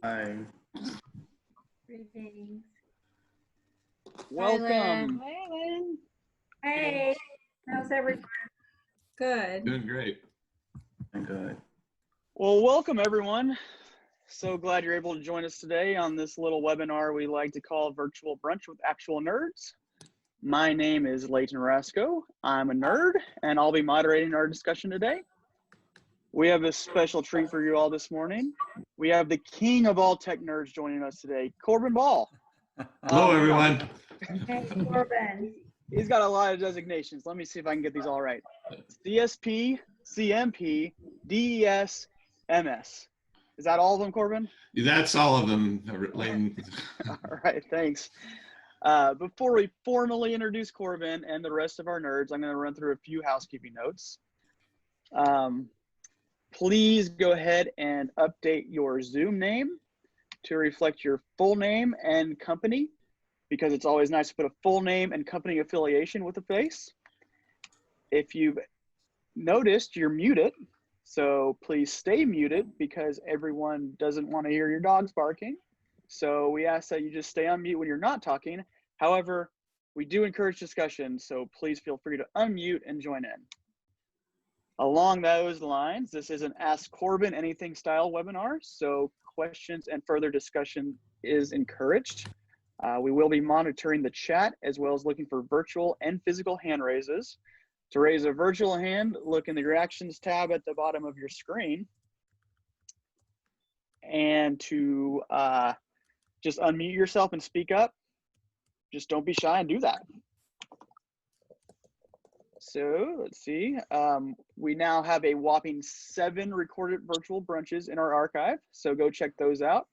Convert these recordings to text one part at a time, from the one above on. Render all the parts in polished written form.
Hi. Greetings. Welcome. Hi, Lynn. Hey, how's everyone? Good. Doing great. Good. Well, welcome everyone. So glad you're able to join us today on this little webinar we like to call Virtual Brunch with Actual Nerds. My name is Leighton Rasco. I'm a nerd, and I'll be moderating our discussion today. We have a special treat for you all this morning. We have the king of all tech nerds joining us today, Corbin Ball. Hello, everyone. Hey, Corbin. He's got a lot of designations. Let me see if I can get these all right. CSP, CMP, DES, MS. Is that all of them, Corbin? That's all of them, Leighton. All right, thanks. Before we formally introduce Corbin and the rest of our nerds, I'm going to run through a few housekeeping notes. Please go ahead and update your Zoom name to reflect your full name and company, because it's always nice to put a full name and company affiliation with a face. If you've noticed, you're muted, so please stay muted because everyone doesn't want to hear your dogs barking. So we ask that you just stay on mute when you're not talking. However, we do encourage discussion, so please feel free to unmute and join in. Along those lines, this is an Ask Corbin Anything style webinar, so questions and further discussion is encouraged. We will be monitoring the chat as well as looking for virtual and physical hand raises. To raise a virtual hand, look in the reactions tab at the bottom of your screen. And to just unmute yourself and speak up. Just don't be shy and do that. So let's see. We now have a whopping 7 recorded virtual brunches in our archive. So go check those out.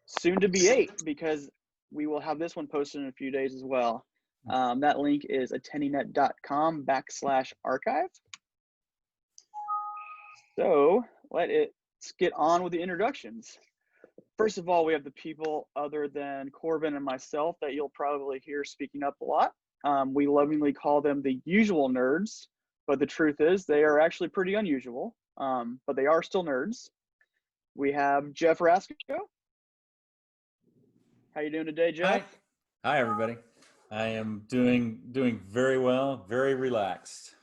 Soon to be 8, because we will have this one posted in a few days as well. That link is attendingnet.com/archive. So let's get on with the introductions. First of all, we have the people other than Corbin and myself that you'll probably hear speaking up a lot. We lovingly call them the usual nerds, but the truth is they are actually pretty unusual, but they are still nerds. We have Jeff Rasco. How you doing today, Jeff? Hi, everybody. I am doing very well, very relaxed.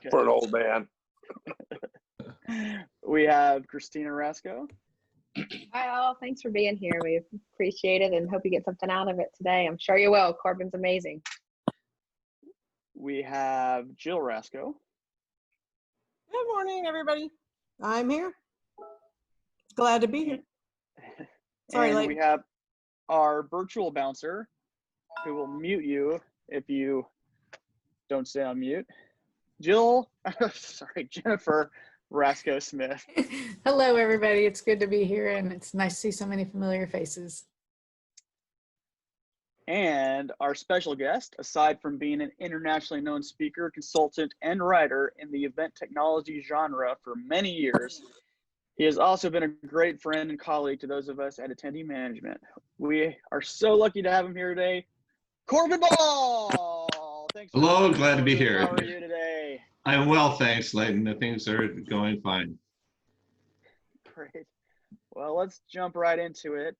For an old man. We have Christina Rasco. Hi, all. Thanks for being here. We appreciate it and hope you get something out of it today. I'm sure you will. Corbin's amazing. We have Jill Rasco. Good morning, everybody. I'm here. Glad to be here. Sorry, and we have our virtual bouncer who will mute you if you don't stay on mute. Jennifer Rasco Smith. Hello, everybody. It's good to be here, and it's nice to see so many familiar faces. And our special guest, aside from being an internationally known speaker, consultant, and writer in the event technology genre for many years, he has also been a great friend and colleague to those of us at Attendee Management. We are so lucky to have him here today, Corbin Ball. Thanks. Hello, glad to be here. How are you today? I'm well, thanks, Leighton. The things are going fine. Great. Well, let's jump right into it.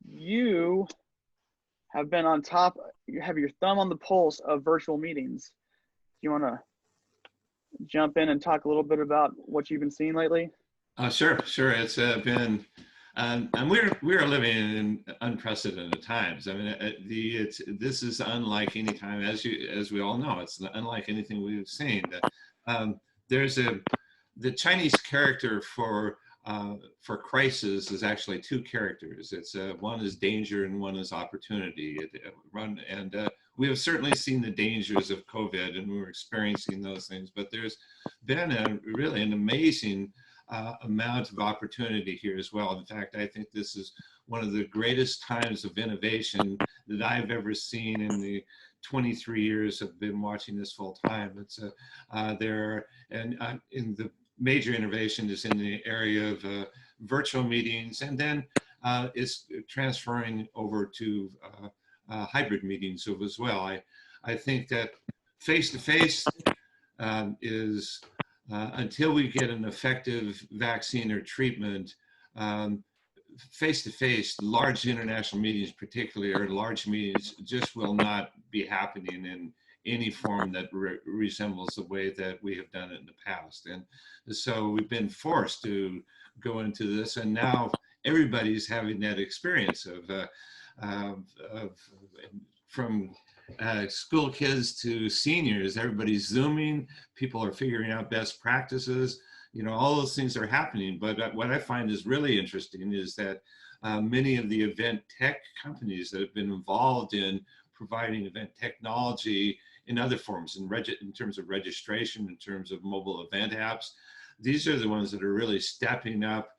You have been on top, you have your thumb on the pulse of virtual meetings. Do you want to jump in and talk a little bit about what you've been seeing lately? Sure. It's been, and we're living in unprecedented times. I mean, this is unlike any time, as we all know. It's unlike anything we've seen. There's the Chinese character for crisis is actually 2 characters. It's one is danger and one is opportunity. We have certainly seen the dangers of COVID, and we're experiencing those things. But there's been really an amazing amount of opportunity here as well. In fact, I think this is one of the greatest times of innovation that I've ever seen in the 23 years I've been watching this full time. It's in the major innovation is in the area of virtual meetings, and then is transferring over to hybrid meetings as well. I think that face-to-face is until we get an effective vaccine or treatment, face-to-face, large international meetings particularly, or large meetings, just will not be happening in any form that resembles the way that we have done it in the past. And so we've been forced to go into this, and now everybody's having that experience of from school kids to seniors, everybody's Zooming, people are figuring out best practices, you know, all those things are happening. But what I find is really interesting is that many of the event tech companies that have been involved in providing event technology in other forms, in terms of registration, in terms of mobile event apps, these are the ones that are really stepping up,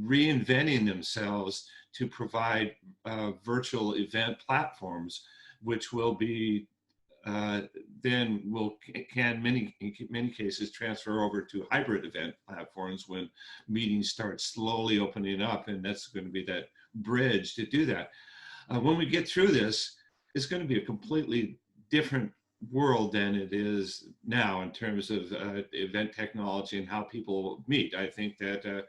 reinventing themselves to provide virtual event platforms, which will be then can in many cases transfer over to hybrid event platforms when meetings start slowly opening up, and that's going to be that bridge to do that. When we get through this, it's going to be a completely different world than it is now in terms of event technology and how people meet. I think that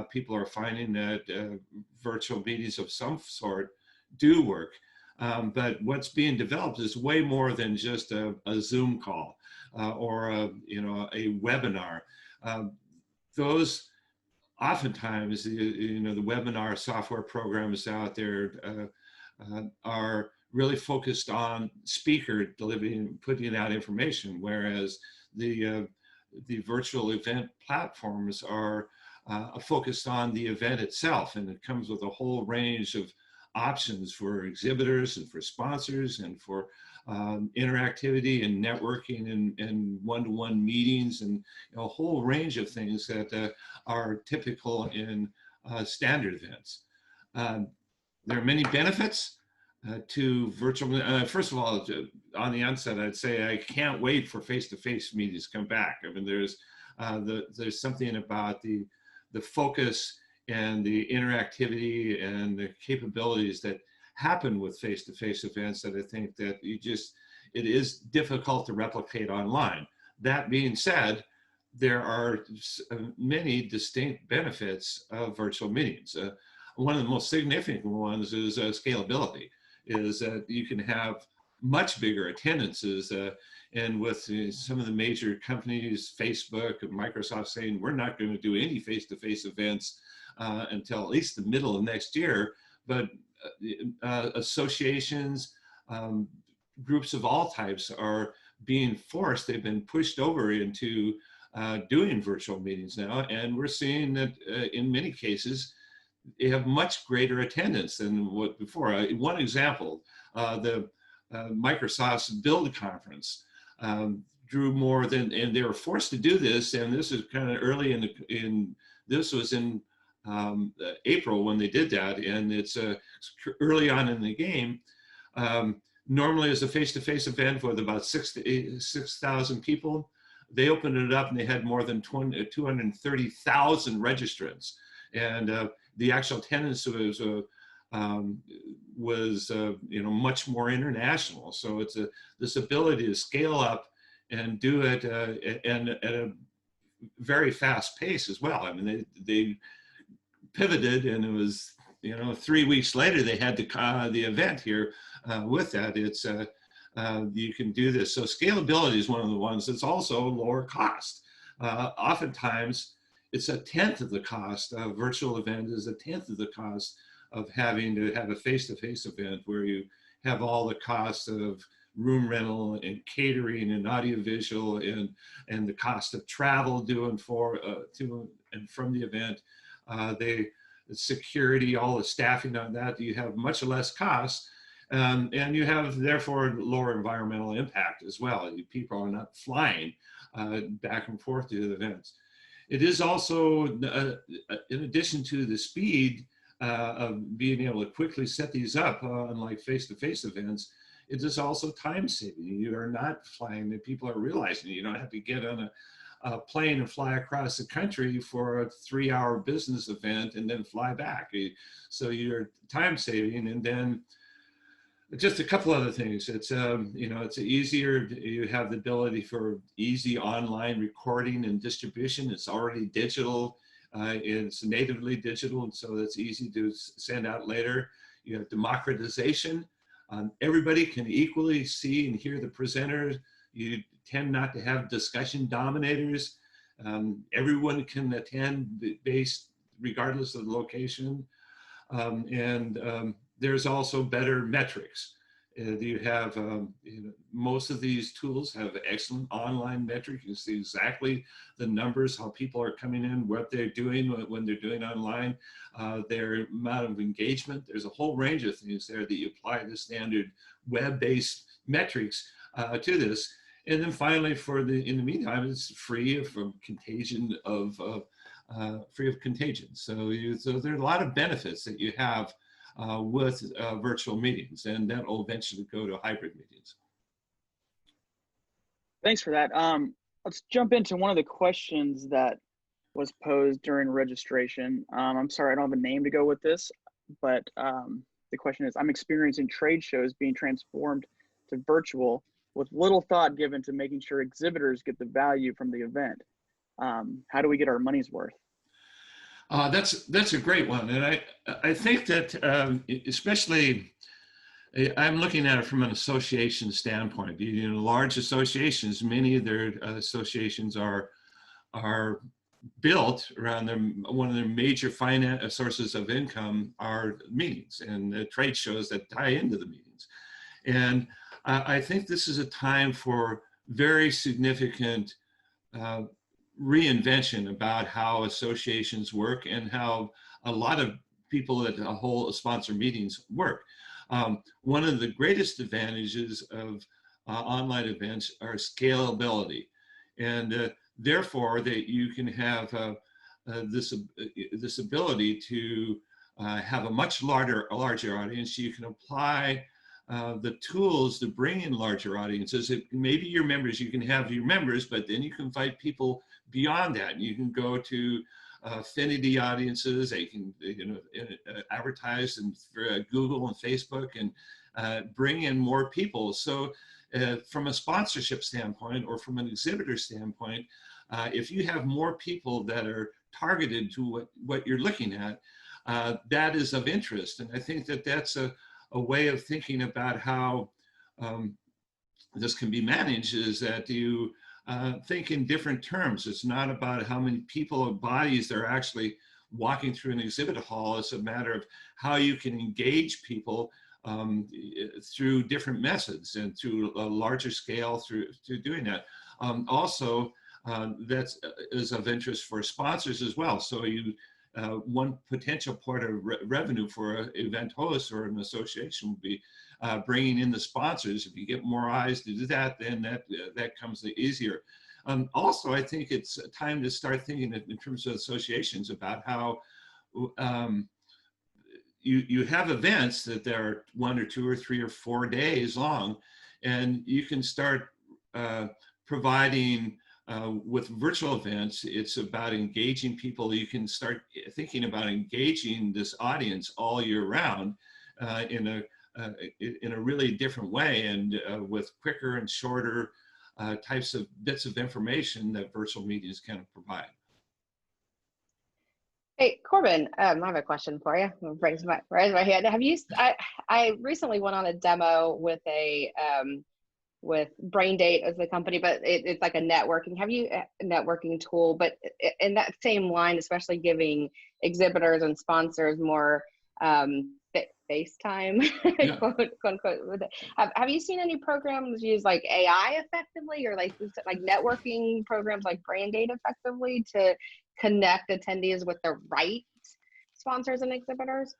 people are finding that virtual meetings of some sort do work. But what's being developed is way more than just a Zoom call or a webinar. Those oftentimes, the webinar software programs out there are really focused on speaker delivering, putting out information, whereas the virtual event platforms are focused on the event itself, and it comes with a whole range of options for exhibitors and for sponsors and for interactivity and networking and one-to-one meetings and a whole range of things that are typical in standard events. There are many benefits to virtual. First of all, on the onset, I'd say I can't wait for face-to-face meetings to come back. I mean, there's something about the focus and the interactivity and the capabilities that happen with face-to-face events that I think that it is difficult to replicate online. That being said, there are many distinct benefits of virtual meetings. One of the most significant ones is scalability, is that you can have much bigger attendances, and with some of the major companies, Facebook and Microsoft saying, we're not going to do any face-to-face events until at least the middle of next year, but associations, groups of all types are being forced, they've been pushed over into doing virtual meetings now, and we're seeing that in many cases, they have much greater attendance than what before. One example, the Microsoft's Build conference drew more than, and they were forced to do this, and this is kind of early this was in April when they did that, and it's early on in the game. Normally as a face-to-face event with about 6,000 people, they opened it up and they had more than 230,000 registrants, and the actual attendance was much more international. So it's this ability to scale up and do it and at a very fast pace as well. I mean, they pivoted, and it was 3 weeks later they had the event here with that. It's you can do this. So scalability is one of the ones that's also lower cost. Oftentimes it's a tenth of the cost. A virtual event is a tenth of the cost of having to have a face-to-face event, where you have all the costs of room rental and catering and audiovisual and the cost of travel to and from the event, the security, all the staffing on that. You have much less costs, and you have therefore lower environmental impact as well. People are not flying back and forth to the events. It is also, in addition to the speed of being able to quickly set these up, unlike face-to-face events, it is also time saving. You are not flying, and people are realizing you don't have to get on a plane and fly across the country for a 3-hour business event and then fly back. So you're time saving, and then Just a couple other things. It's it's easier. You have the ability for easy online recording and distribution. It's already digital. It's natively digital, and so it's easy to send out later. You have democratization. Everybody can equally see and hear the presenter. You tend not to have discussion dominators. Everyone can attend based regardless of the location. There's also better metrics. You have most of these tools have excellent online metrics. You can see exactly the numbers, how people are coming in, what they're doing when they're doing online, their amount of engagement. There's a whole range of things there that you apply the standard web-based metrics to this. And then finally, in the meantime, it's free from contagion free of contagion. So there are a lot of benefits that you have with virtual meetings, and that will eventually go to hybrid meetings. Thanks for that. Let's jump into one of the questions that was posed during registration. I'm sorry, I don't have a name to go with this, but the question is, I'm experiencing trade shows being transformed to virtual with little thought given to making sure exhibitors get the value from the event. How do we get our money's worth? That's a great one, and I think that especially I'm looking at it from an association standpoint. Large associations, many of their associations are built around one of their major finance sources of income are meetings and trade shows that tie into the meetings, and I think this is a time for very significant reinvention about how associations work and how a lot of people at whole sponsor meetings work. One of the greatest advantages of online events are scalability, and therefore that you can have this ability to have a much larger audience. You can apply the tools to bring in larger audiences. Maybe your members, you can have your members, but then you can invite people beyond that. You can go to affinity audiences. They can advertise in Google and Facebook and bring in more people. So from a sponsorship standpoint or from an exhibitor standpoint, if you have more people that are targeted to what you're looking at, that is of interest. And I think that that's a way of thinking about how this can be managed, is that you think in different terms. It's not about how many people or bodies they're actually walking through an exhibit hall. It's a matter of how you can engage people through different methods and through a larger scale through doing that. Also, that is of interest for sponsors as well. So one potential part of revenue for an event host or an association would be bringing in the sponsors. If you get more eyes to do that, then that comes easier. Also, I think it's time to start thinking in terms of associations about how you have events that are 1 or 2 or 3 or 4 days long, and you can start providing with virtual events. It's about engaging people. You can start thinking about engaging this audience all year round in a really different way, and with quicker and shorter types of bits of information that virtual meetings can provide. Hey, Corbin, I have a question for you. I'm raise my hand. I recently went on a demo with with Braindate as the company, but it's like a networking tool. But in that same line, especially giving exhibitors and sponsors more FaceTime, Yeah. quote unquote. Have you seen any programs use like AI effectively, or like networking programs like Braindate effectively to connect attendees with the right sponsors and exhibitors?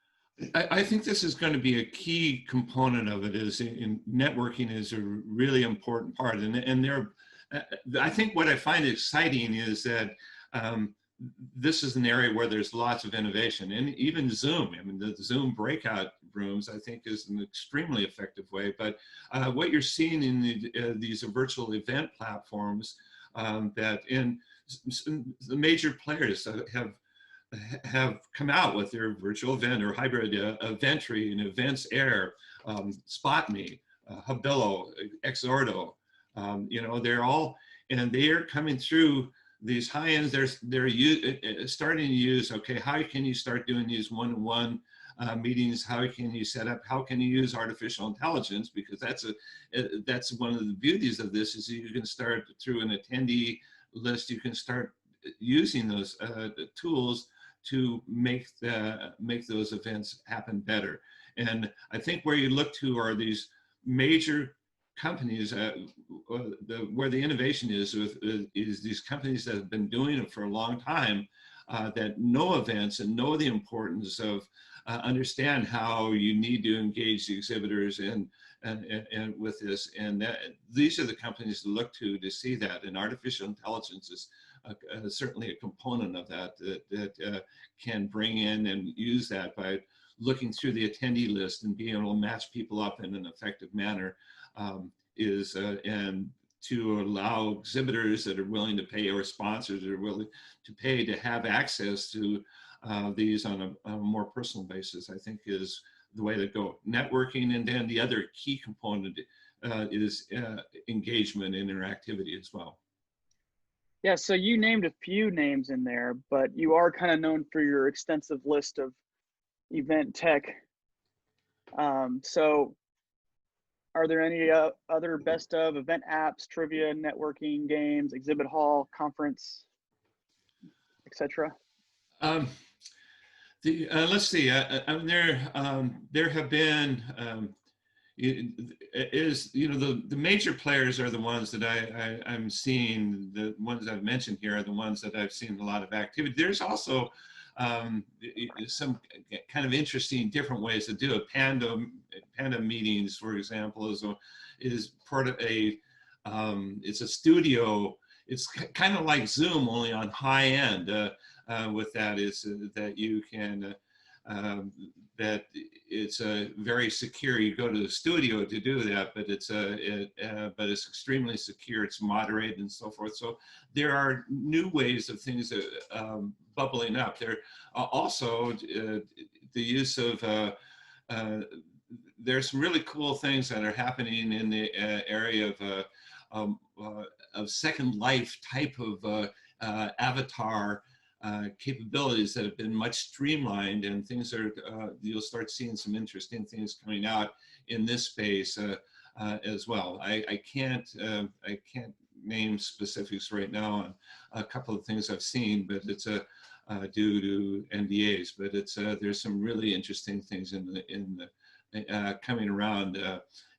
I think this is going to be a key component of it. Is in networking is a really important part, and I think what I find exciting is that this is an area where there's lots of innovation, and even Zoom. I mean, the Zoom breakout rooms, I think, is an extremely effective way. But what you're seeing in these virtual event platforms, that in the major players have come out with their virtual event or hybrid Eventry and Events Air Spot Me, Habillo, Exordo, you know, they're all, and they're coming through these high ends. They're starting to use, okay, how can you start doing these one-to-one meetings? How can you set up, how can you use artificial intelligence? Because that's one of the beauties of this, is you can start through an attendee list, you can start using those tools to make those events happen better. And I think where you look to are these major companies, where the innovation is these companies that have been doing it for a long time, that know events and know the importance of understand how you need to engage the exhibitors and with this, and these are the companies to look to see that. And artificial intelligence is certainly a component of that can bring in and use that by looking through the attendee list and being able to match people up in an effective manner, and to allow exhibitors that are willing to pay, or sponsors that are willing to pay, to have access to these on a more personal basis, I think is the way to go. Networking, and then the other key component is engagement and interactivity as well. Yeah, so you named a few names in there, but you are kind of known for your extensive list of event tech. So are there any other best of event apps, trivia, networking, games, exhibit hall, conference, etc.? Let's see. There have been the major players are the ones that I'm seeing. The ones I've mentioned here are the ones that I've seen a lot of activity. There's also some kind of interesting different ways to do it. Panda meetings, for example, is part of a it's a studio. It's kind of like Zoom, only on high end. With that is that you can that it's very secure. You go to the studio to do that, but but it's extremely secure. It's moderated and so forth. So there are new ways of things bubbling up. There are also the use of there's some really cool things that are happening in the area of Second Life type of avatar capabilities that have been much streamlined, and things are you'll start seeing some interesting things coming out in this space as well. I can't name specifics right now on a couple of things I've seen, but it's due to NDAs. But it's there's some really interesting things in the coming around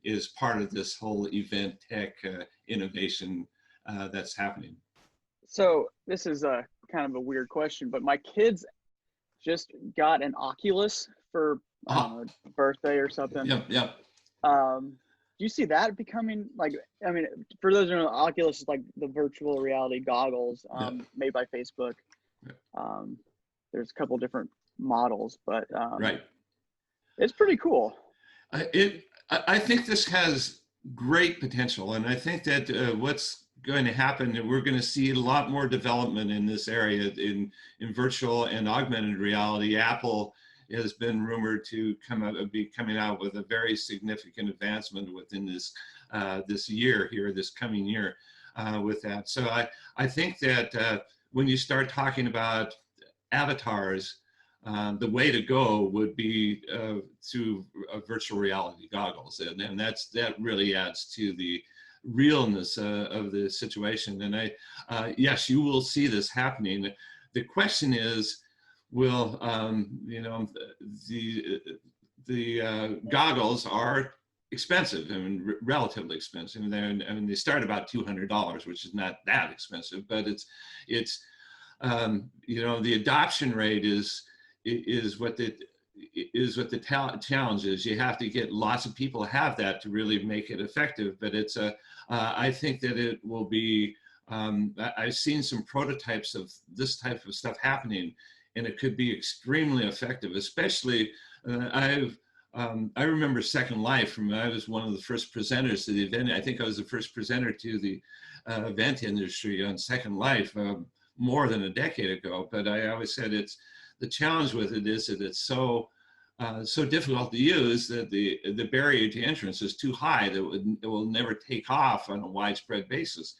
is part of this whole event tech innovation that's happening. So this is kind of a weird question, but my kids just got an Oculus for birthday or something. Yeah. Do you see that becoming, like, I mean, for those who don't know, Oculus is like the virtual reality goggles made by Facebook. There's a couple different models, but right. It's pretty cool. I think this has great potential, and I think that what's going to happen, and we're going to see a lot more development in this area in virtual and augmented reality. Apple has been rumored to be coming out with a very significant advancement within this this coming year with that. So I think that when you start talking about avatars, the way to go would be through virtual reality goggles, and that really adds to the realness of the situation. And yes, you will see this happening. The question is, will the goggles are expensive. I mean, relatively expensive. They start about $200, which is not that expensive, but it's the adoption rate is what the challenge is. You have to get lots of people to have that to really make it effective. But I think that it will be. I've seen some prototypes of this type of stuff happening, and it could be extremely effective. Especially, I remember Second Life. I was one of the first presenters to the event. I think I was the first presenter to the event industry on Second Life more than a decade ago. But I always said the challenge with it is that it's so so difficult to use that the barrier to entrance is too high that it will never take off on a widespread basis.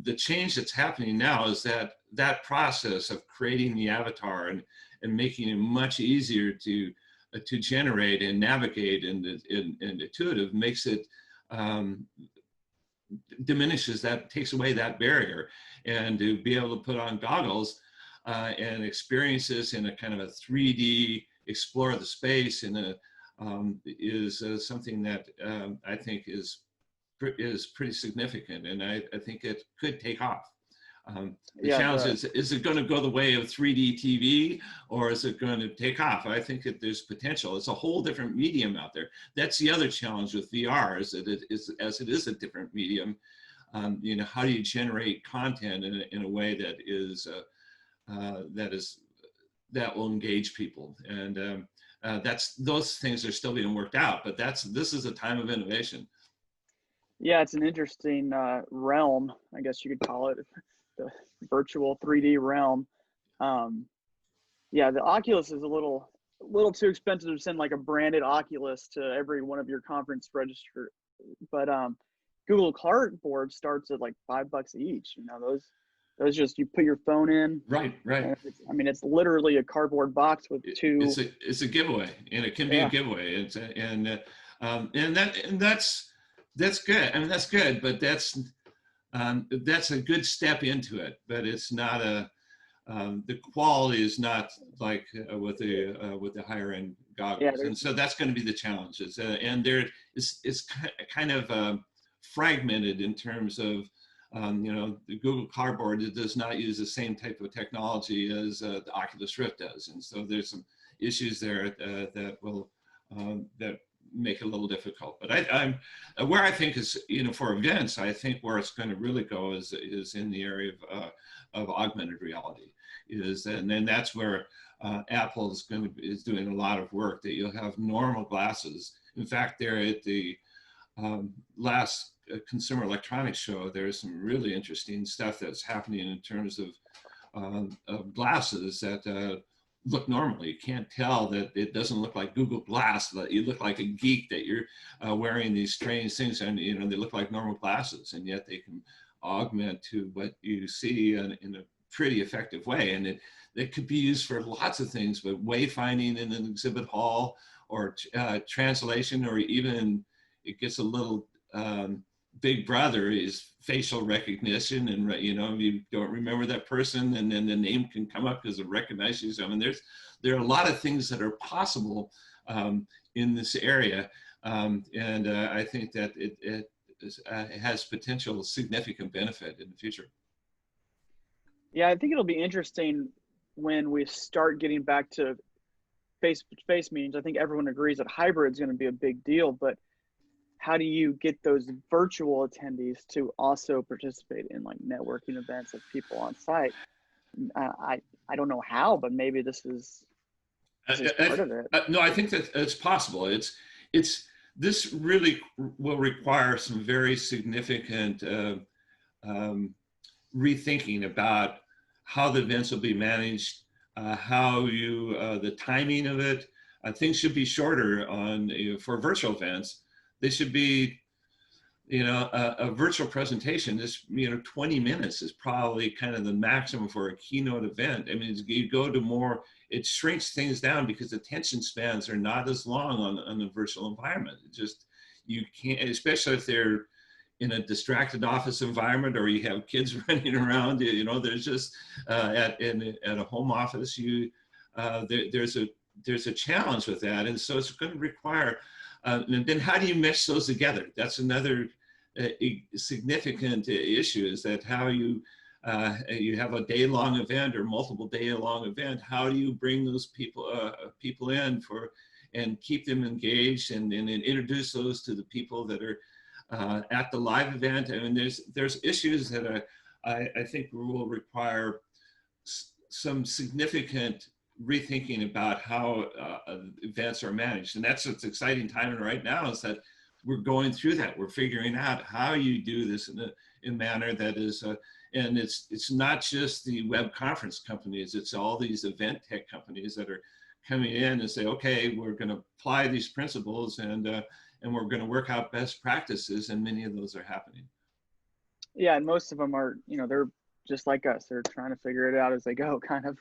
The change that's happening now is that that process of creating the avatar and making it much easier to generate and navigate and intuitive makes it diminishes that, takes away that barrier, and to be able to put on goggles and experience this in a kind of a 3D, explore the space in a is something that I think is pretty significant, and I think it could take off. The challenge is it going to go the way of 3D TV, or is it going to take off? I think that there's potential. It's a whole different medium out there. That's the other challenge with VR, is that it is a different medium. You know, how do you generate content in a way that is that will engage people? And those things are still being worked out, but this is a time of innovation. Yeah, it's an interesting realm, I guess you could call it, the virtual 3D realm. Yeah, the Oculus is a little too expensive to send like a branded Oculus to every one of your conference register, but Google Cardboard starts at like $5 each. You know, those just, you put your phone in. Right. I mean, it's literally a cardboard box with two. It's a giveaway, and it can be a giveaway. That's good. I mean, that's good, but that's a good step into it. But it's not the quality is not like with the higher end goggles, and so that's going to be the challenge. And there is kind of fragmented in terms of. You know, the Google Cardboard, it does not use the same type of technology as the Oculus Rift does, and so there's some issues there that will that make it a little difficult. But I'm where I think is, you know, for events, I think where it's going to really go is in the area of augmented reality, and then that's where Apple is doing a lot of work. That you'll have normal glasses. In fact, they're at the last Consumer Electronics Show, there's some really interesting stuff that's happening in terms of glasses that look normal. You can't tell that it doesn't look like Google Glass, that you look like a geek, that you're wearing these strange things, and you know, they look like normal glasses, and yet they can augment to what you see in a pretty effective way. And it could be used for lots of things, but wayfinding in an exhibit hall, or translation, or even it gets a little Big Brother is facial recognition, and you know, you don't remember that person, and then the name can come up because it recognizes you. I mean, there are a lot of things that are possible in this area, and I think that it has potential significant benefit in the future. Yeah, I think it'll be interesting when we start getting back to face-to-face meetings. I think everyone agrees that hybrid is going to be a big deal, but how do you get those virtual attendees to also participate in like networking events of people on site? I don't know how, but maybe this is part of it. No, I think that it's possible. This really will require some very significant rethinking about how the events will be managed, how the timing of it. Things should be shorter for virtual events. They should be, you know, a virtual presentation. This, you know, 20 minutes is probably kind of the maximum for a keynote event. I mean, you go to more, it shrinks things down because attention spans are not as long on a virtual environment. It just, you can't, especially if they're in a distracted office environment, or you have kids running around. You know, there's just at a home office, there's a challenge with that, and so it's going to require. And then how do you mesh those together? That's another significant issue, is that how you have a day-long event or multiple day-long event, how do you bring those people in and keep them engaged and introduce those to the people that are at the live event? I mean, there's issues that I think will require some significant rethinking about how events are managed. And that's what's exciting time right now, is that we're going through that. We're figuring out how you do this in a manner that is, and it's not just the web conference companies, it's all these event tech companies that are coming in and say, okay, we're going to apply these principles and we're going to work out best practices, and many of those are happening. Yeah, and most of them are, you know, they're just like us. They're trying to figure it out as they go, kind of.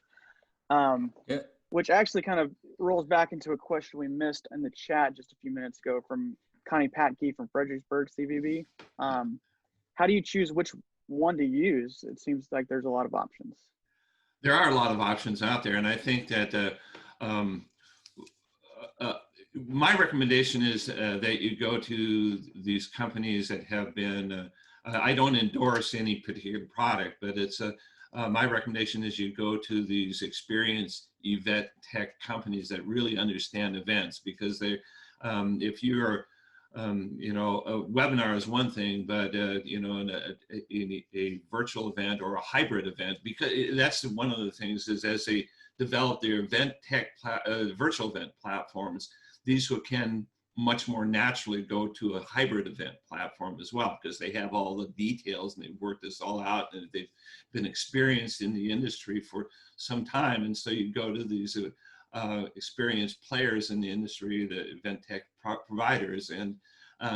Yeah. Which actually kind of rolls back into a question we missed in the chat just a few minutes ago from Connie Patke from Fredericksburg, CVB. How do you choose which one to use? It seems like there's a lot of options. There are a lot of options out there, and I think that my recommendation is that you go to these companies that have been, I don't endorse any particular product, but it's my recommendation is you go to these experienced event tech companies that really understand events, because they, if you're, you know, a webinar is one thing, but you know, in a virtual event or a hybrid event, because that's one of the things is as they develop their event tech virtual event platforms, these can much more naturally go to a hybrid event platform as well, because they have all the details and they've worked this all out and they've been experienced in the industry for some time. And so you go to these experienced players in the industry, the event tech providers, and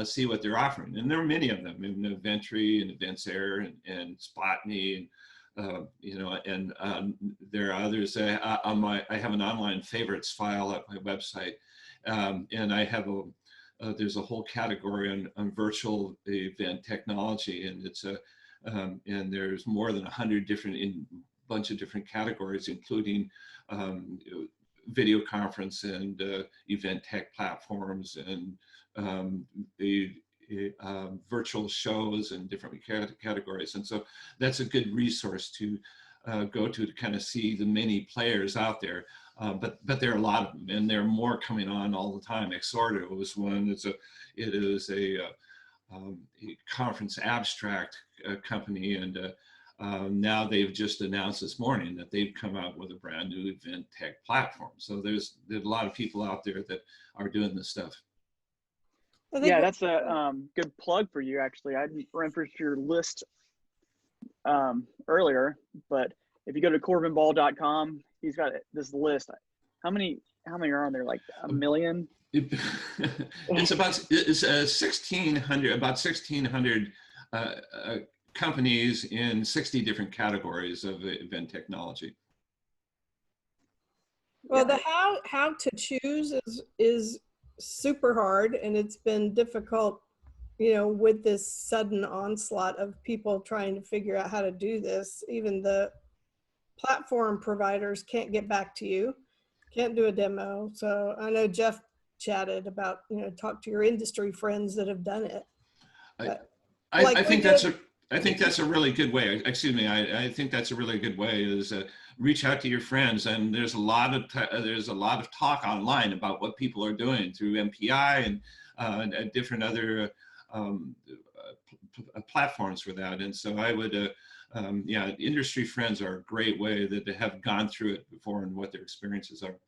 see what they're offering. And there are many of them, in Eventry and EventSair and Spotme, and you know, and there are others. I have an online favorites file at my website, and I have there's a whole category on virtual event technology, and it's and there's more than 100 different bunch of different categories, including video conference and event tech platforms and the virtual shows and different categories. And so that's a good resource to go to kind of see the many players out there. But there are a lot of them, and there are more coming on all the time. Exorta was one. It is a conference abstract company, and now they've just announced this morning that they've come out with a brand new event tech platform. So there's a lot of people out there that are doing this stuff. Yeah, that's a good plug for you, actually. I didn't reference your list earlier, but if you go to CorbinBall.com, he's got this list. How many are on there? Like a million? It's about 1,600 companies in 60 different categories of event technology. Well, the how to choose is super hard, and it's been difficult, you know, with this sudden onslaught of people trying to figure out how to do this. Even the platform providers can't get back to you, can't do a demo. So I know Jeff chatted about, you know, talk to your industry friends that have done it. I think that's a really good way. Excuse me. I think that's a really good way is reach out to your friends. And there's a lot of talk online about what people are doing through MPI and different other platforms for that. And so I would, yeah, industry friends are a great way that they have gone through it before and what their experiences are.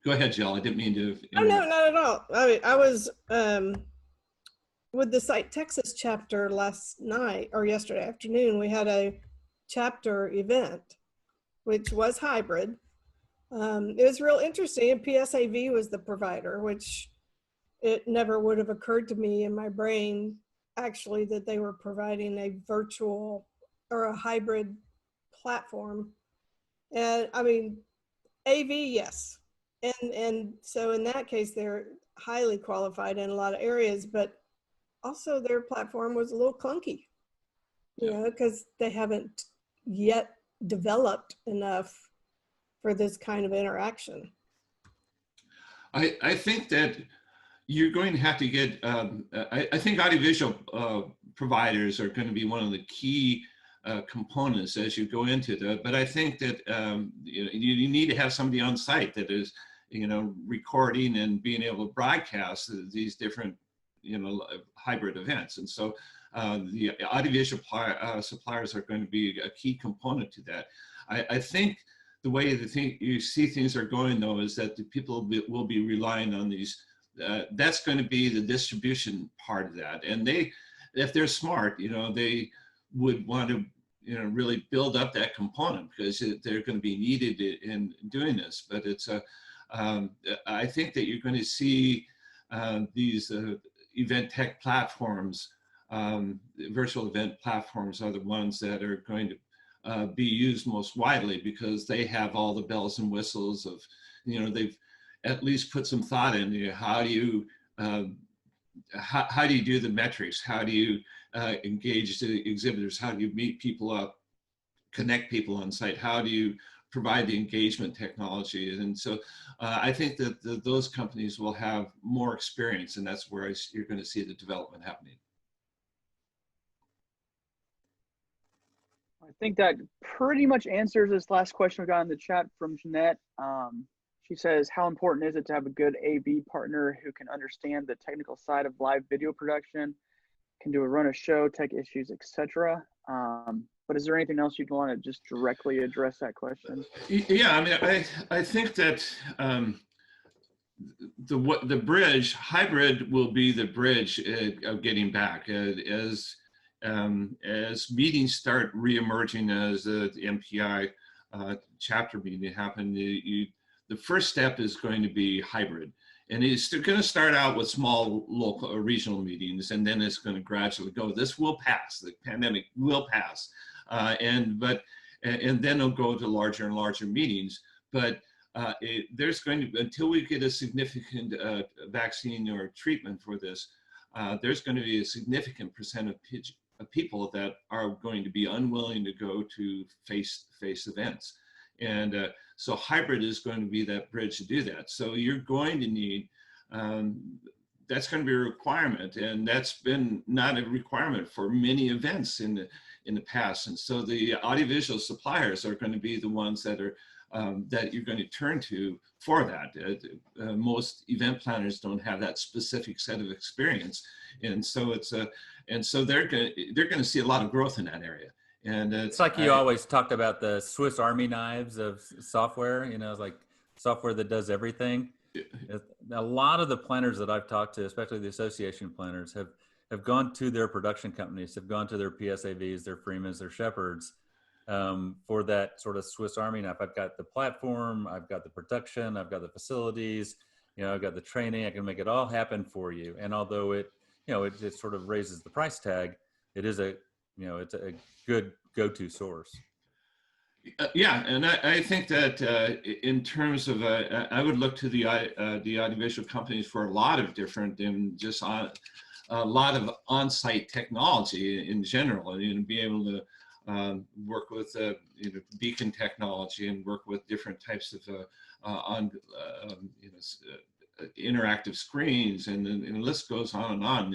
Go ahead, Jill. I didn't mean to interrupt. Oh, no, not at all. I mean, I was with the Site Texas chapter last night or yesterday afternoon. We had a chapter event, which was hybrid. It was real interesting. And PSAV was the provider, which it never would have occurred to me in my brain, actually, that they were providing a virtual or a hybrid platform. And I mean, AV, yes. And so in that case, they're highly qualified in a lot of areas, but also their platform was a little clunky, you know, because they haven't yet developed enough for this kind of interaction. I think that you're going to have to get, I think audiovisual providers are going to be one of the key components as you go into that. But I think that you need to have somebody on site that is, you know, recording and being able to broadcast these different, you know, hybrid events. And so the audiovisual suppliers are going to be a key component to that. I think the way you see things are going, though, is that the people will be relying on these. That's going to be the distribution part of that. And if they're smart, you know, they would want to, really build up that component, because they're going to be needed in doing this. But it's I think that you're going to see these event tech platforms, virtual event platforms, are the ones that are going to be used most widely, because they have all the bells and whistles of, they've at least put some thought into how do you how do you do the metrics? How do you engage the exhibitors? How do you meet people up, connect people on site? How do you provide the engagement technology? And so I think that those companies will have more experience, and that's where you're going to see the development happening. I think that pretty much answers this last question we got in the chat from Jeanette. She says, how important is it to have a good AV partner who can understand the technical side of live video production, can run a show, tech issues, etc.? But is there anything else you'd want to just directly address that question? Yeah, I mean, I think that the bridge, hybrid will be the bridge of getting back. As meetings start reemerging, as the MPI chapter meeting happened, the first step is going to be hybrid. And it's going to start out with small local or regional meetings, and then it's going to gradually go. This will pass. The pandemic will pass, and then it'll go to larger and larger meetings. But there's going to, until we get a significant vaccine or treatment for this, there's going to be a significant percent of people that are going to be unwilling to go to face-to-face events. And so hybrid is going to be that bridge to do that. So you're going to need, that's going to be a requirement, and that's been not a requirement for many events in the past. And so the audiovisual suppliers are going to be the ones that are that you're going to turn to for that. Most event planners don't have that specific set of experience, and so they're going to see a lot of growth in that area. And it's like you always talked about the Swiss Army knives of software, it's like software that does everything. A lot of the planners that I've talked to, especially the association planners, have gone to their production companies, have gone to their PSAVs, their Freemans, their Shepherds, for that sort of Swiss Army knife. I've got the platform, I've got the production, I've got the facilities, I've got the training, I can make it all happen for you. And although it sort of raises the price tag, it is it's a good go-to source. Yeah, and I think that in terms of, I would look to the audiovisual companies for a lot of different, and just a lot of on-site technology in general, and be able to work with beacon technology and work with different types of interactive screens, and the list goes on and on.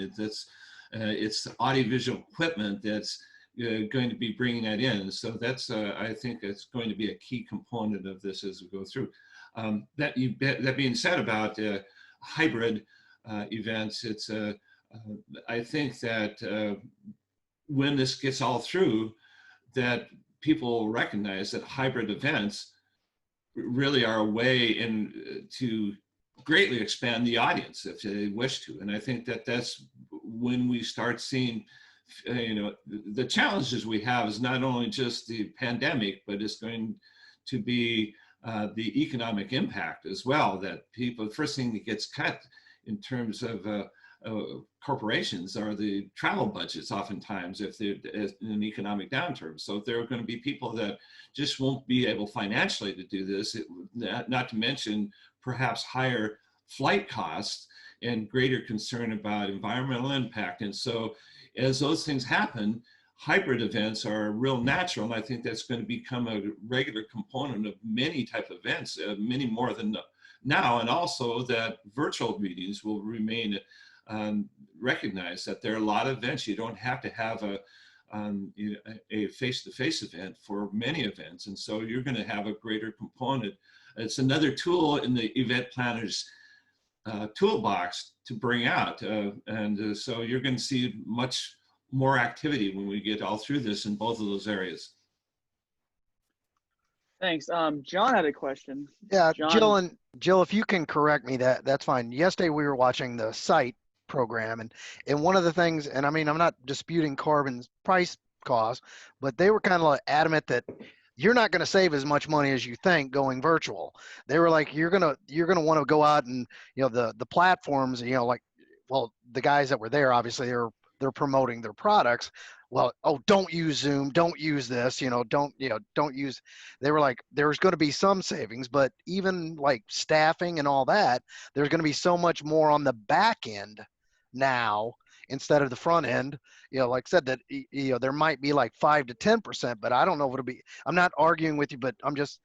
It's audiovisual equipment that's going to be bringing that in. So that's, I think it's going to be a key component of this as we go through. That being said about hybrid events, it's I think that when this gets all through, that people recognize that hybrid events really are a way to greatly expand the audience if they wish to. And I think that that's when we start seeing, the challenges we have is not only just the pandemic, but it's going to be the economic impact as well, that people, the first thing that gets cut in terms of corporations are the travel budgets oftentimes if they're in an economic downturn. So there are going to be people that just won't be able financially to do this, not to mention perhaps higher flight costs and greater concern about environmental impact. And so as those things happen, hybrid events are real natural, and I think that's going to become a regular component of many type of events, many more than now, and also that virtual meetings will remain recognized, that there are a lot of events you don't have to have a face-to-face event for many events, and so you're going to have a greater component. It's another tool in the event planner's toolbox to bring out, and so you're going to see much more activity when we get all through this in both of those areas. Thanks. John had a question. Yeah, John. Jill, if you can correct me, that's fine. Yesterday we were watching the site program, and one of the things, and I mean, I'm not disputing Corbin's price cost, but they were kind of like adamant that you're not going to save as much money as you think going virtual. They were like, you're going to want to go out and, the platforms, like, well, the guys that were there, obviously they're promoting their products. Well, oh, don't use Zoom, don't use this, don't use, they were like, there's going to be some savings, but even like staffing and all that, there's going to be so much more on the back end now instead of the front end. Like I said, that there might be like 5 to 10%, but I don't know if it'll be. I'm not arguing with you, but I'm just,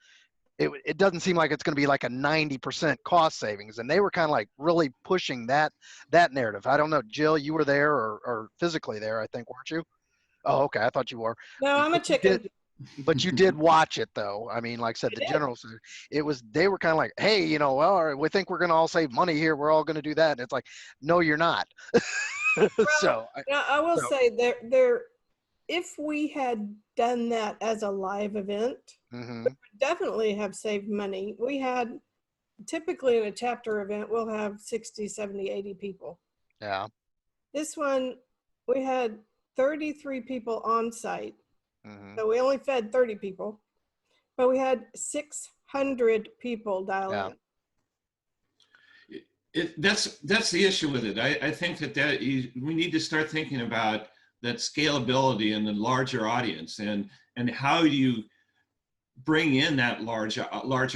it doesn't seem like it's going to be like a 90% cost savings, and they were kind of like really pushing that narrative. I don't know, Jill, you were there or physically there, I think, weren't you? Oh, okay, I thought you were. No, I'm a chicken. But you did watch it though. I mean, like I said, the general, they were kind of like, hey, well, all right, we think we're going to all save money here. We're all going to do that. And it's like, no, you're not. So I will say there, if we had done that as a live event, we would definitely have saved money. We had typically in a chapter event, we'll have 60, 70, 80 people. Yeah. This one, we had 33 people on site. So we only fed 30 people, but we had 600 people dial in. That's the issue with it. I think that we need to start thinking about that scalability and the larger audience, and how do you bring in that larger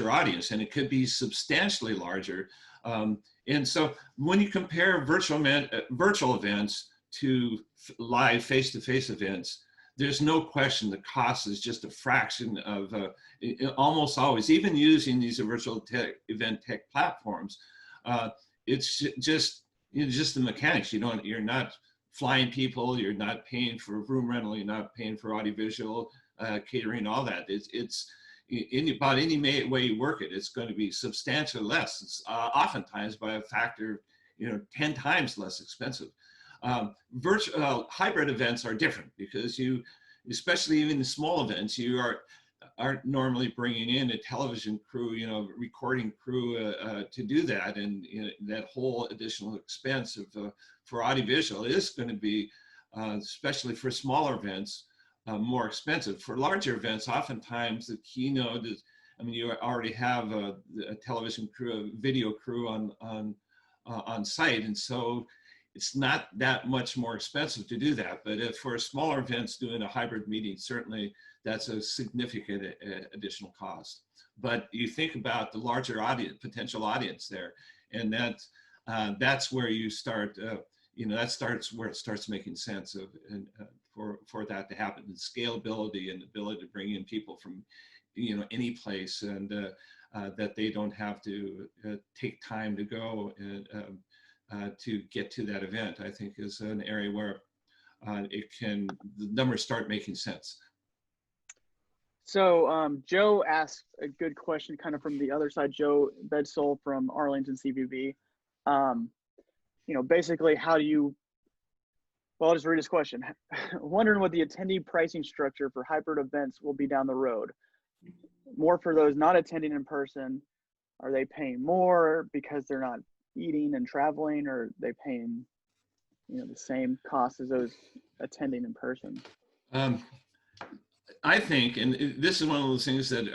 audience, and it could be substantially larger. And so when you compare virtual events to live face-to-face events, there's no question the cost is just a fraction of almost always, even using these virtual event tech platforms. It's just the mechanics. You're not flying people, you're not paying for room rental, you're not paying for audiovisual, catering, all that. It's in about any way you work it, it's going to be substantially less. It's oftentimes by a factor, 10 times less expensive. Virtual hybrid events are different because especially even the small events, you aren't normally bringing in a television crew, recording crew to do that, and that whole additional expense for audiovisual is going to be, especially for smaller events, more expensive. For larger events, oftentimes the keynote is, you already have a television crew, a video crew on site, and so it's not that much more expensive to do that. But if for smaller events doing a hybrid meeting, certainly that's a significant additional cost. But you think about the larger potential audience there, and that's where you start. That's where it starts making sense for that to happen. The scalability and the ability to bring in people from any place, and that they don't have to take time to go and to get to that event, I think is an area where the numbers start making sense. So Joe asked a good question kind of from the other side. Joe Bedsole from Arlington CVB. Basically I'll just read his question. Wondering what the attendee pricing structure for hybrid events will be down the road. More for those not attending in person. Are they paying more because they're not eating and traveling, or are they paying the same cost as those attending in person? I think, and this is one of those things that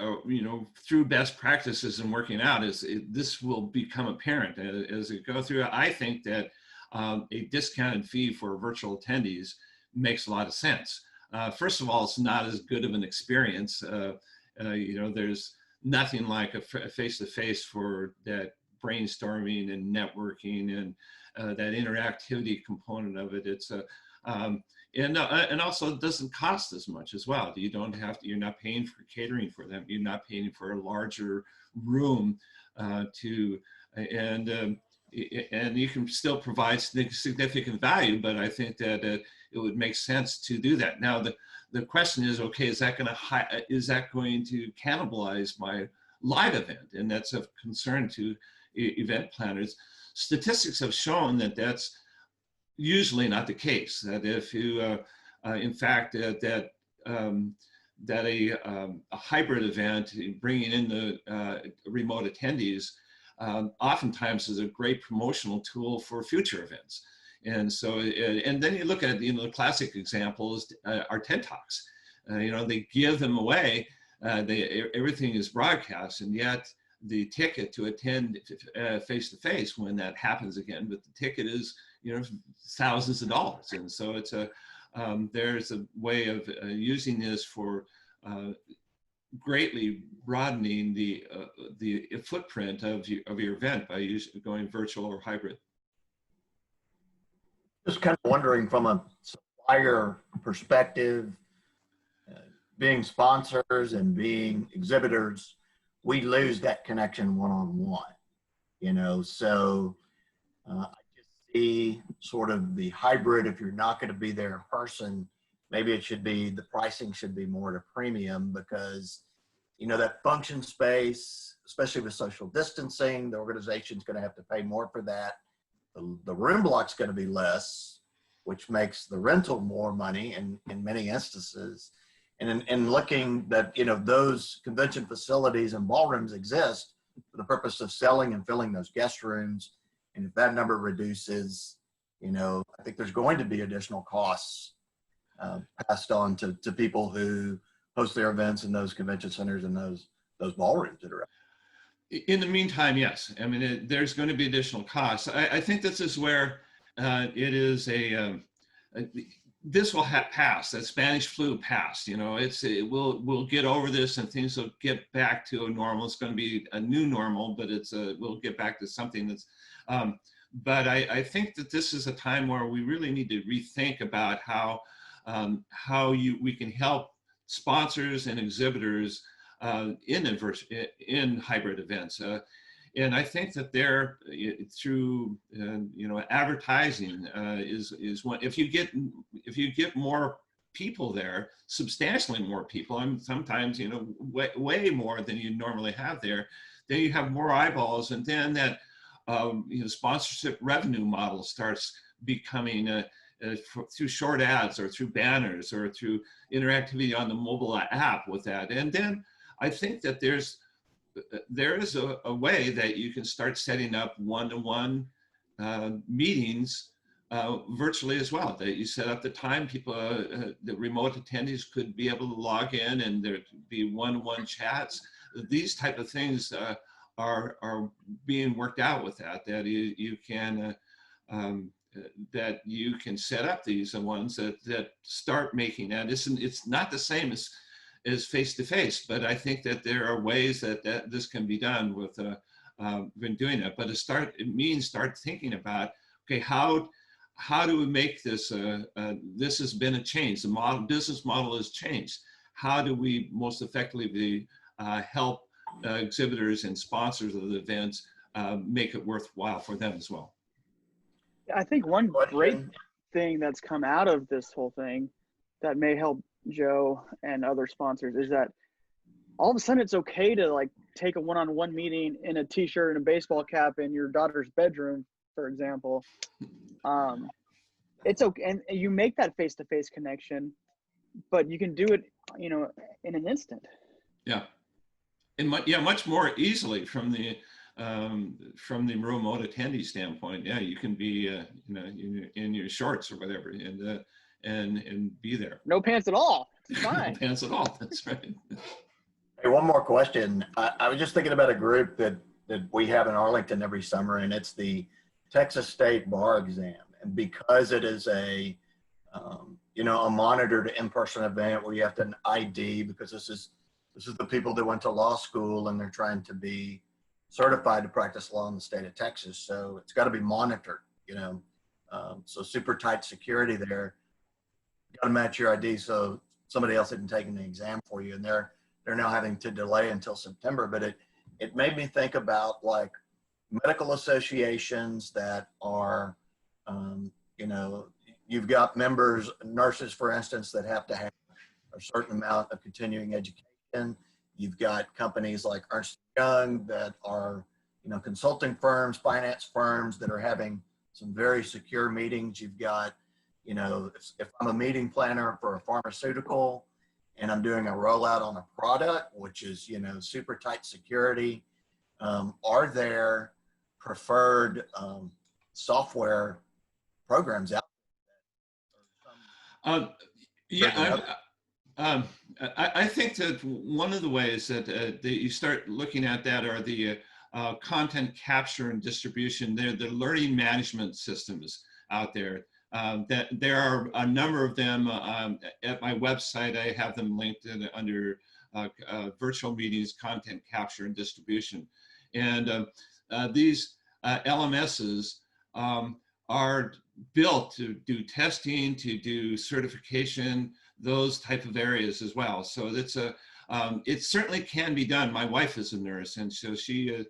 through best practices and working out, this will become apparent as it goes through. I think that a discounted fee for virtual attendees makes a lot of sense. First of all, it's not as good of an experience. There's nothing like a face-to-face for that brainstorming and networking and that interactivity component of it. It's and also it doesn't cost as much as well. You're not paying for catering for them. You're not paying for a larger room and you can still provide significant value, but I think that it would make sense to do that. Now, the question is, okay, is that going to cannibalize my live event? And that's of concern to event planners. Statistics have shown that that's usually not the case. That if you, in fact, that a hybrid event, bringing in the remote attendees, oftentimes is a great promotional tool for future events. And so, and then you look at, you know, the classic examples are TED Talks. You know, they give them away. Everything is broadcast, and yet the ticket to attend face-to-face when that happens again, but the ticket is, you know, thousands of dollars. And so it's there's a way of using this for greatly broadening the footprint of your event by going virtual or hybrid. Just kind of wondering from a supplier perspective, being sponsors and being exhibitors, we lose that connection one-on-one, you know, so I just see sort of the hybrid. If you're not going to be there in person, maybe it should be, the pricing should be more at a premium, because, you know, that function space, especially with social distancing, the organization's going to have to pay more for that. The room block's going to be less, which makes the rental more money in many instances. And in looking that, you know, those convention facilities and ballrooms exist for the purpose of selling and filling those guest rooms. And if that number reduces, you know, I think there's going to be additional costs passed on to people who host their events in those convention centers and those ballrooms that are out. In the meantime, yes. I mean, there's going to be additional costs. I think this is where it is this will pass. That Spanish flu passed. You know, we'll get over this and things will get back to a normal. It's going to be a new normal, but we'll get back to something that's. But I think that this is a time where we really need to rethink about how we can help sponsors and exhibitors in hybrid events. And I think that they're through you know, advertising is one. If you get more people there, substantially more people, and sometimes, you know, way more than you normally have there, then you have more eyeballs, and then that you know, sponsorship revenue model starts becoming through short ads or through banners or through interactivity on the mobile app with that. And then I think that there is a way that you can start setting up one-to-one meetings virtually as well. That you set up the time people, the remote attendees could be able to log in, and there could be one-to-one chats. These type of things are being worked out with that you can that you can set up these ones that start making that. It's not the same as face-to-face, but I think that there are ways that this can be done with been doing it. But it means start thinking about, okay, how do we make this? This has been a change. The business model has changed. How do we most effectively help exhibitors and sponsors of the events make it worthwhile for them as well? I think one great thing that's come out of this whole thing that may help Joe and other sponsors is that all of a sudden it's okay to like take a one-on-one meeting in a t-shirt and a baseball cap in your daughter's bedroom, for example. It's okay, and you make that face-to-face connection, but you can do it, you know, in an instant. Yeah, and much more easily from the remote attendee standpoint. Yeah, you can be you know, in your shorts or whatever, and be there. No pants at all. It's fine. No pants at all. That's right. Hey, one more question. I was just thinking about a group that we have in Arlington every summer, and it's the Texas State Bar Exam. And because it is a you know, a monitored in-person event where you have to ID, because this is the people that went to law school and they're trying to be certified to practice law in the state of Texas. So it's got to be monitored, you know. So super tight security there. You got to match your ID so somebody else isn't taking the exam for you, and they're now having to delay until September. But it made me think about like medical associations that are, you know, you've got members, nurses, for instance, that have to have a certain amount of continuing education. You've got companies like Ernst & Young that are, you know, consulting firms, finance firms that are having some very secure meetings. You've got, you know, if I'm a meeting planner for a pharmaceutical and I'm doing a rollout on a product, which is, you know, super tight security, are there preferred software programs out there. Yeah, I think that one of the ways that, that you start looking at that are the content capture and distribution. They're the learning management systems out there. That there are a number of them at my website. I have them linked in under virtual meetings, content capture and distribution. And these LMSs are built to do testing, to do certification, those type of areas as well. So it's it certainly can be done. My wife is a nurse, and so she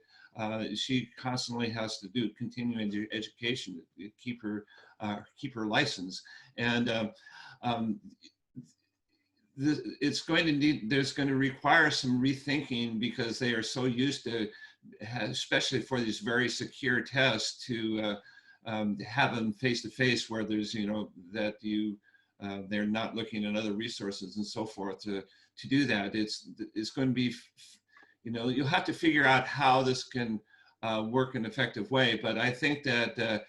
constantly has to do continuing education to keep her license. And it's going to need, there's going to require some rethinking, because they are so used to, especially for these very secure tests, to have them face to face, where there's, you know, that you they're not looking at other resources and so forth to do that. It's going to be, you know, you'll have to figure out how this can work in an effective way. But I think that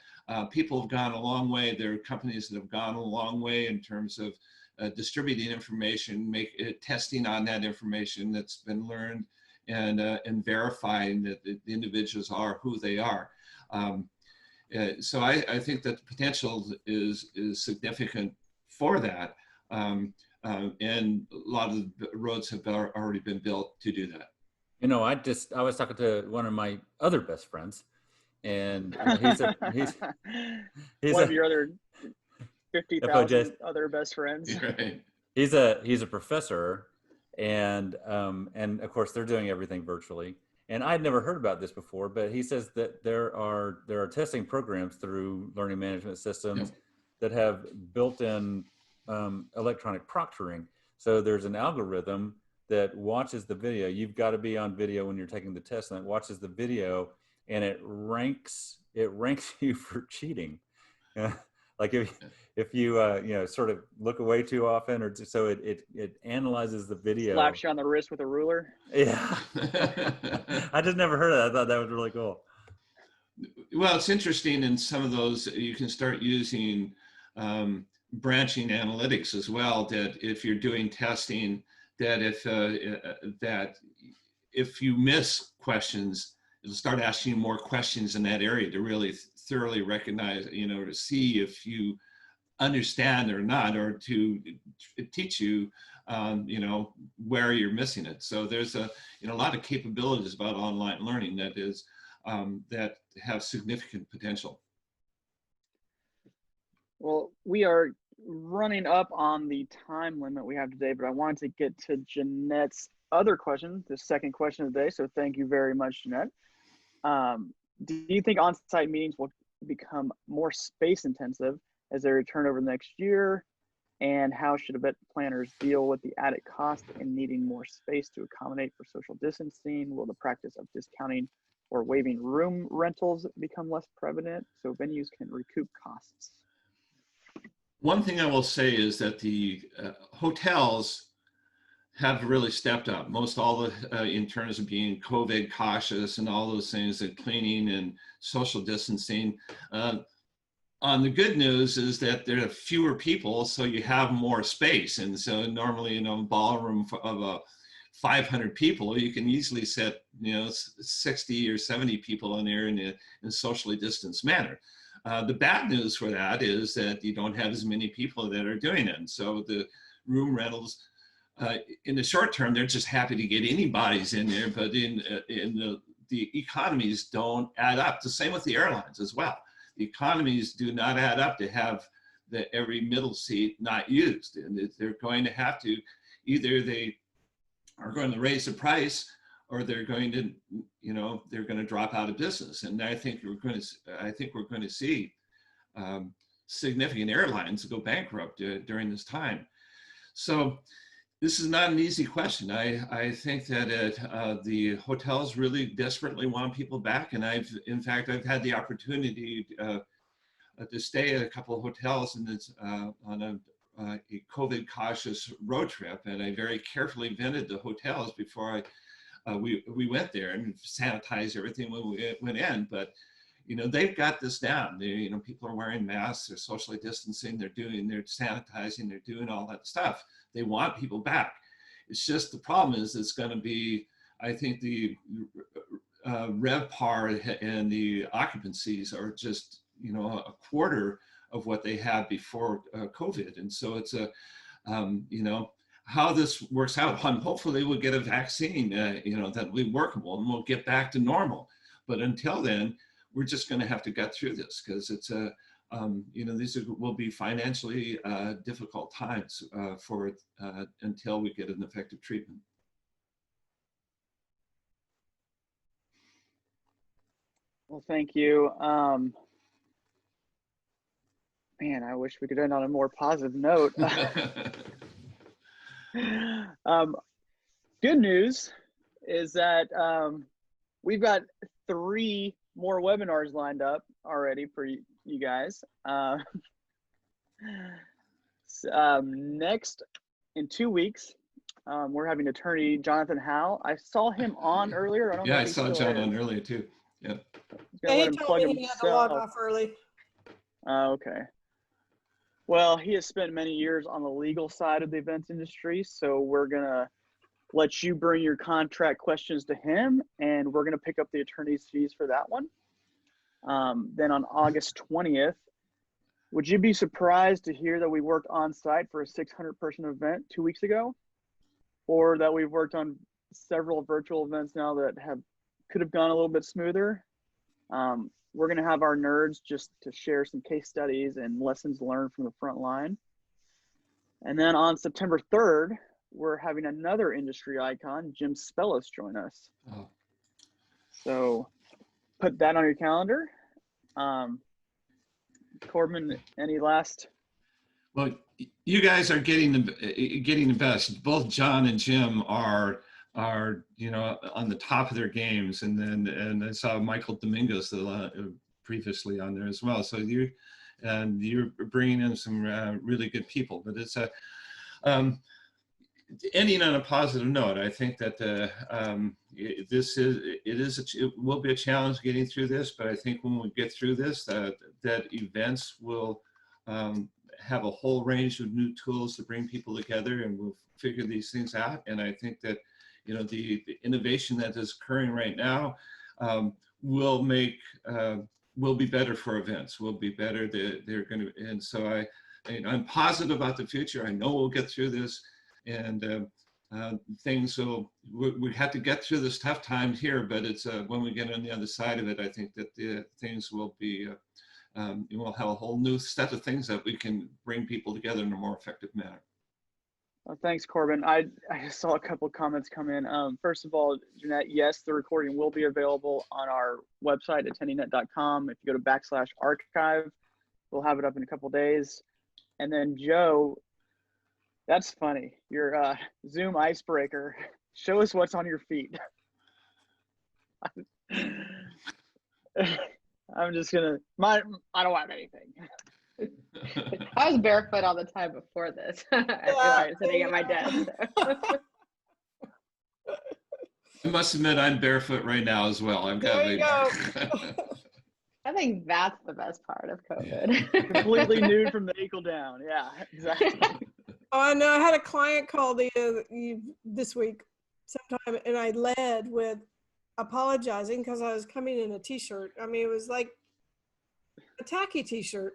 people have gone a long way. There are companies that have gone a long way in terms of distributing information, testing on that information that's been learned, and verifying that the individuals are who they are. So I think that the potential is significant for that. And a lot of the roads have already been built to do that. You know, I was talking to one of my other best friends, and he's one of your other 50,000 other best friends. Right. He's a professor, and of course they're doing everything virtually. And I'd never heard about this before, but he says that there are testing programs through learning management systems that have built-in electronic proctoring. So there's an algorithm that watches the video. You've got to be on video when you're taking the test, and it watches the video, and it ranks you for cheating. Like if you you know, sort of look away too often, or so it analyzes the video. Slaps you on the wrist with a ruler. Yeah. I just never heard of that. I thought that was really cool. Well, it's interesting. In some of those, you can start using branching analytics as well. That if you're doing testing, that if you miss questions, it'll start asking you more questions in that area to really thoroughly recognize, you know, to see if you understand or not, or to teach you, you know, where you're missing it. So there's a lot of capabilities about online learning that is that have significant potential. Well, we are running up on the time limit we have today, but I wanted to get to Jeanette's other question, the second question of the day. So thank you very much, Jeanette. Do you think on-site meetings will become more space intensive as they return over the next year? And how should event planners deal with the added cost in needing more space to accommodate for social distancing? Will the practice of discounting or waiving room rentals become less prevalent so venues can recoup costs? One thing I will say is that the hotels have really stepped up. Most all the in terms of being COVID cautious and all those things, and cleaning and social distancing. On the good news is that there are fewer people, so you have more space. And so normally, you know, a ballroom of 500 people, you can easily set, you know, 60 or 70 people in there in a socially distanced manner. The bad news for that is that you don't have as many people that are doing it. And so the room rentals, in the short term, they're just happy to get anybody's in there, but in the economies don't add up. The same with the airlines as well. The economies do not add up to have every middle seat not used, and they're going to have to, either they are going to raise the price, or they're going to, you know, they're going to drop out of business. And I think we're going to see significant airlines go bankrupt during this time. So this is not an easy question. I think that the hotels really desperately want people back. And in fact, I've had the opportunity to stay at a couple of hotels on a COVID cautious road trip. And I very carefully vetted the hotels before we went there and sanitized everything when we went in. But, they've got this down. People are wearing masks, they're socially distancing, they're sanitizing, they're doing all that stuff. They want people back. It's just the problem is it's going to be, I think the RevPAR and the occupancies are just, a quarter of what they had before COVID. And so it's how this works out. Hopefully we'll get a vaccine, that will be workable and we'll get back to normal. But until then, we're just going to have to get through this because it's will be financially difficult times until we get an effective treatment. Well, thank you. Man, I wish we could end on a more positive note. Good news is that we've got 3 more webinars lined up already for you guys. Next, in 2 weeks, we're having attorney Jonathan Howe. I saw him on earlier. I don't know if I saw John on earlier too. Yeah. He told me he had to log off early. Okay. Well, he has spent many years on the legal side of the events industry, so we're going to let you bring your contract questions to him, and we're going to pick up the attorney's fees for that one. Then on August 20th, would you be surprised to hear that we worked on site for a 600-person event 2 weeks ago? Or that we've worked on several virtual events now that could have gone a little bit smoother? We're going to have our nerds just to share some case studies and lessons learned from the front line. And then on September 3rd, we're having another industry icon, Jim Spellis, join us. Oh. So put that on your calendar. Corbin, any last? Well, you guys are getting the best. Both John and Jim are on the top of their games, and I saw Michael Domingos previously on there as well. So you're bringing in some really good people. But it's ending on a positive note. I think that it will be a challenge getting through this, but I think when we get through this, that events will have a whole range of new tools to bring people together, and we'll figure these things out. And I think that the innovation that is occurring right now will be better for events. Will be better. They're going to, and so I'm positive about the future. I know we'll get through this, and things will. We have to get through this tough time here, but it's when we get on the other side of it, I think that things will be. We'll have a whole new set of things that we can bring people together in a more effective manner. Well, thanks, Corbin. I saw a couple of comments come in. First of all, Jeanette, yes, the recording will be available on our website, attendingnet.com. If you go to /archive, we'll have it up in a couple of days. And then Joe, that's funny. Your Zoom icebreaker. Show us what's on your feet. I'm just gonna. I don't have anything. I was barefoot all the time before this. I was sitting at my desk. I must admit, I'm barefoot right now as well. I've got. I think that's the best part of COVID. Yeah. Completely nude from the ankle down. Yeah, exactly. Oh, I know. I had a client call this week sometime, and I led with apologizing because I was coming in a t-shirt. I mean, it was like a tacky t-shirt.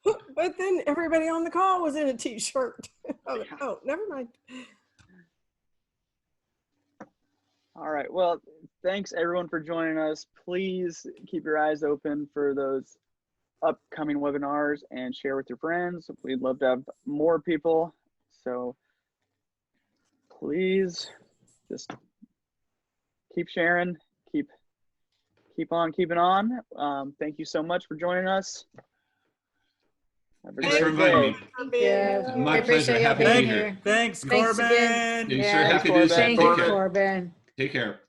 But then everybody on the call was in a t-shirt. Oh, never mind. All right. Well, thanks everyone for joining us. Please keep your eyes open for those upcoming webinars and share with your friends. We'd love to have more people. So please just keep sharing, keep on keeping on. Thank you so much for joining us. Thanks for inviting me. Yeah, My pleasure. Happy to be here. Thanks, Thanks Corbin. again. You Yeah. sure have to do that. Thank you, Corbin. Take care.